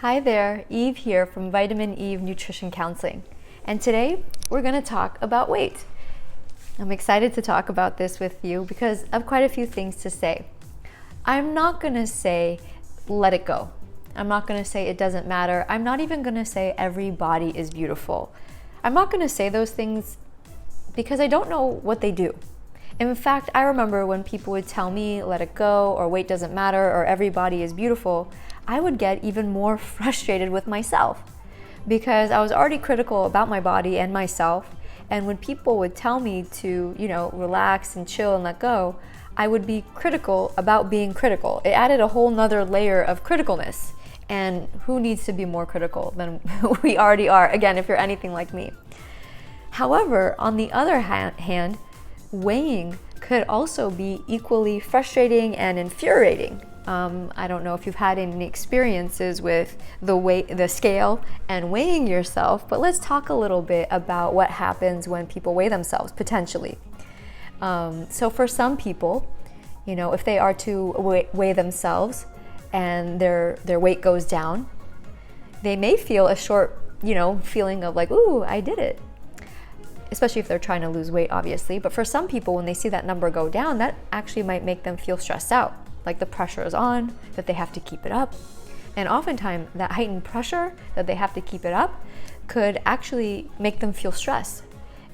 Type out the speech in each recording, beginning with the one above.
Hi there, Eve here from Vitamin Eve Nutrition Counseling. And today we're going to talk about weight. I'm excited to talk about this with you because I have quite a few things to say. I'm not going to say let it go. I'm not going to say it doesn't matter. I'm not even going to say every body is beautiful. I'm not going to say those things because I don't know what they do. In fact, I remember when people would tell me let it go or weight doesn't matter or every body is beautiful, I would get even more frustrated with myself because I was already critical about my body and myself. And when people would tell me to, relax and chill and let go, I would be critical about being critical. It added a whole nother layer of criticalness. And who needs to be more critical than we already are, again, if you're anything like me. However, on the other hand, weighing could also be equally frustrating and infuriating. I don't know if you've had any experiences with the scale and weighing yourself, but let's talk a little bit about what happens when people weigh themselves, potentially. So for some people, if they are to weigh themselves and their weight goes down, they may feel a short, feeling of like, ooh, I did it. Especially if they're trying to lose weight, obviously. But for some people, when they see that number go down, that actually might make them feel stressed out. Like the pressure is on, that they have to keep it up. And oftentimes that heightened pressure that they have to keep it up could actually make them feel stressed.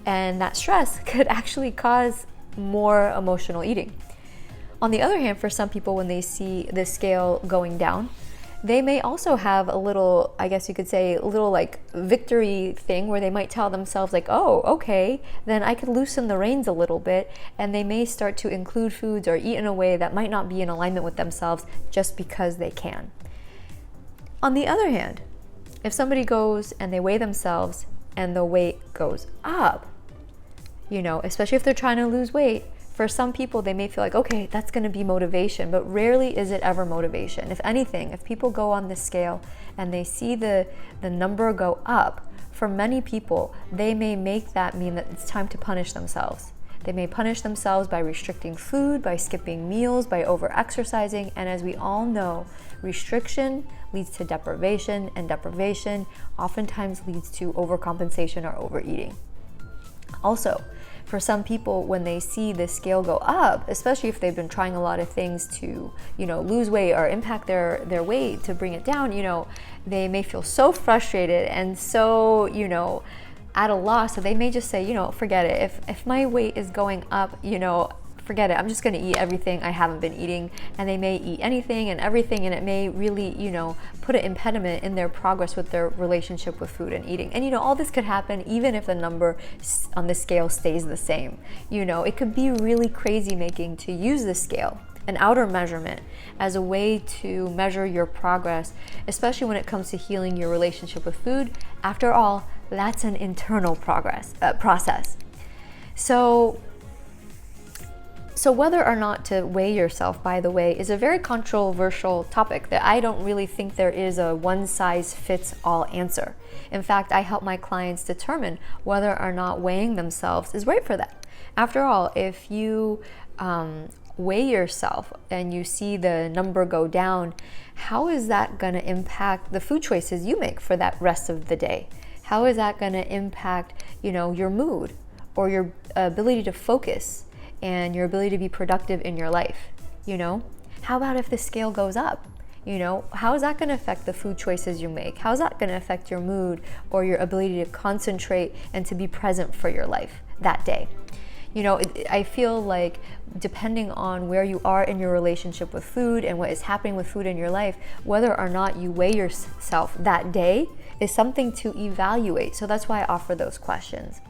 And that stress could actually cause more emotional eating. On the other hand, for some people, when they see the scale going down, they may also have a little, I guess you could say, a little like victory thing where they might tell themselves like, oh, okay, then I could loosen the reins a little bit, and they may start to include foods or eat in a way that might not be in alignment with themselves just because they can. On the other hand, if somebody goes and they weigh themselves and the weight goes up, especially if they're trying to lose weight, for some people, they may feel like, okay, that's going to be motivation, but rarely is it ever motivation. If anything, if people go on the scale and they see the number go up, for many people, they may make that mean that it's time to punish themselves. They may punish themselves by restricting food, by skipping meals, by over-exercising, and as we all know, restriction leads to deprivation, and deprivation oftentimes leads to overcompensation or overeating. Also, for some people, when they see the scale go up, especially if they've been trying a lot of things to, lose weight or impact their weight to bring it down, they may feel so frustrated and so, at a loss. So they may just say, forget it. If my weight is going up, forget it. I'm just going to eat everything I haven't been eating. And they may eat anything and everything, and it may really, put an impediment in their progress with their relationship with food and eating. And, all this could happen even if the number on the scale stays the same. It could be really crazy making to use the scale, an outer measurement, as a way to measure your progress, especially when it comes to healing your relationship with food. After all, that's an internal process. So whether or not to weigh yourself, by the way, is a very controversial topic that I don't really think there is a one-size-fits-all answer. In fact, I help my clients determine whether or not weighing themselves is right for them. After all, if you weigh yourself and you see the number go down, how is that going to impact the food choices you make for that rest of the day? How is that going to impact, your mood or your ability to focus and your ability to be productive in your life? How about if the scale goes up? How is that going to affect the food choices you make? How is that going to affect your mood or your ability to concentrate and to be present for your life that day? I feel like depending on where you are in your relationship with food and what is happening with food in your life, whether or not you weigh yourself that day is something to evaluate. So that's why I offer those questions.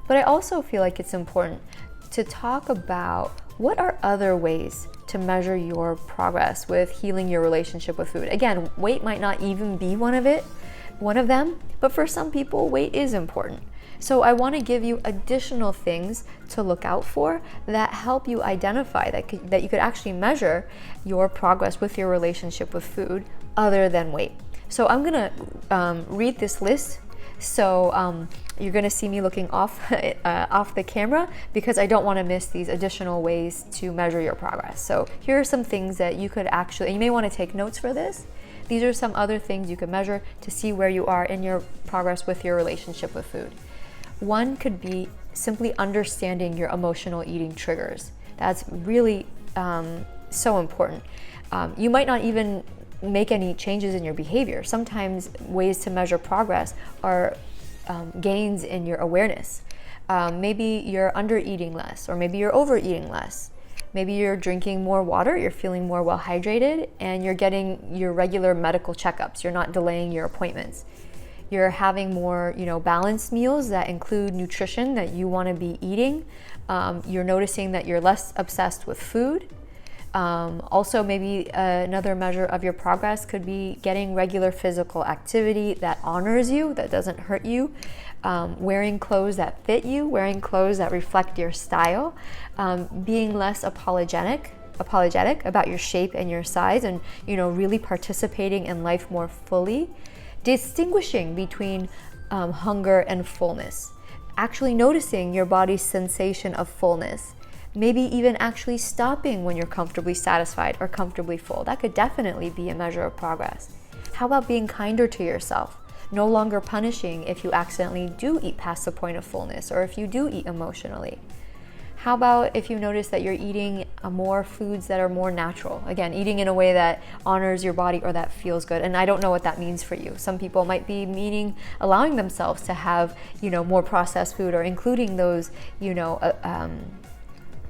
But I also feel like it's important to talk about what are other ways to measure your progress with healing your relationship with food. Again, weight might not even be one of them, but for some people, weight is important. So I want to give you additional things to look out for that help you identify that you could actually measure your progress with your relationship with food other than weight. So I'm going to read this list. So you're going to see me looking off the camera because I don't want to miss these additional ways to measure your progress. So here are some things that you could actually, and you may want to take notes for this, These are some other things you can measure to see where you are in your progress with your relationship with food. One could be simply understanding your emotional eating triggers. That's really so important. You might not even make any changes in your behavior. Sometimes ways to measure progress are gains in your awareness. Maybe you're under eating less, or maybe you're overeating less. Maybe you're drinking more water, you're feeling more well hydrated, and you're getting your regular medical checkups. You're not delaying your appointments. You're having more, balanced meals that include nutrition that you want to be eating. You're noticing that you're less obsessed with food. Also, maybe another measure of your progress could be getting regular physical activity that honors you, that doesn't hurt you, wearing clothes that fit you, wearing clothes that reflect your style, being less apologetic about your shape and your size, and really participating in life more fully, distinguishing between hunger and fullness, actually noticing your body's sensation of fullness. Maybe even actually stopping when you're comfortably satisfied or comfortably full. That could definitely be a measure of progress. How about being kinder to yourself? No longer punishing if you accidentally do eat past the point of fullness, or if you do eat emotionally. How about if you notice that you're eating more foods that are more natural? Again, eating in a way that honors your body or that feels good. And I don't know what that means for you. Some people might be meaning allowing themselves to have, more processed food, or including those,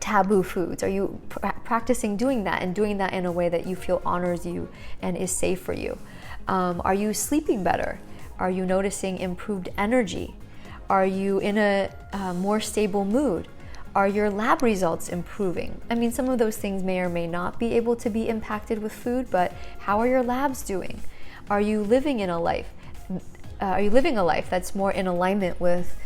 taboo foods. Are you practicing doing that, and doing that in a way that you feel honors you and is safe for you? Are you sleeping better? Are you noticing improved energy? Are you in a more stable mood? Are your lab results improving? I mean, some of those things may or may not be able to be impacted with food, but how are your labs doing? Are you living a life that's more in alignment with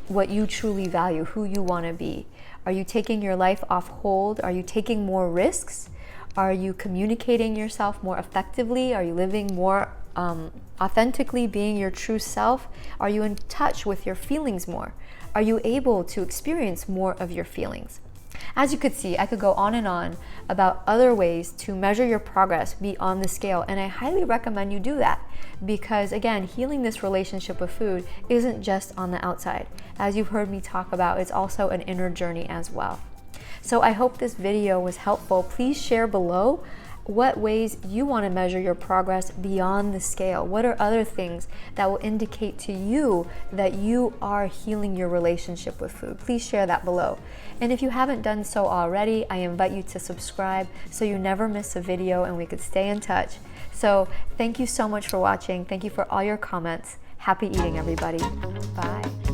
what you truly value, who you want to be? Are you taking your life off hold? Are you taking more risks? Are you communicating yourself more effectively? Are you living more authentically, being your true self? Are you in touch with your feelings more? Are you able to experience more of your feelings? As you could see, I could go on and on about other ways to measure your progress beyond the scale, and I highly recommend you do that, because again, healing this relationship with food isn't just on the outside. As you've heard me talk about, it's also an inner journey as well. So I hope this video was helpful. Please share below what ways you want to measure your progress beyond the scale. What are other things that will indicate to you that you are healing your relationship with food? Please share that below. And if you haven't done so already, I invite you to subscribe so you never miss a video and we could stay in touch. So thank you so much for watching. Thank you for all your comments. Happy eating, everybody. Bye.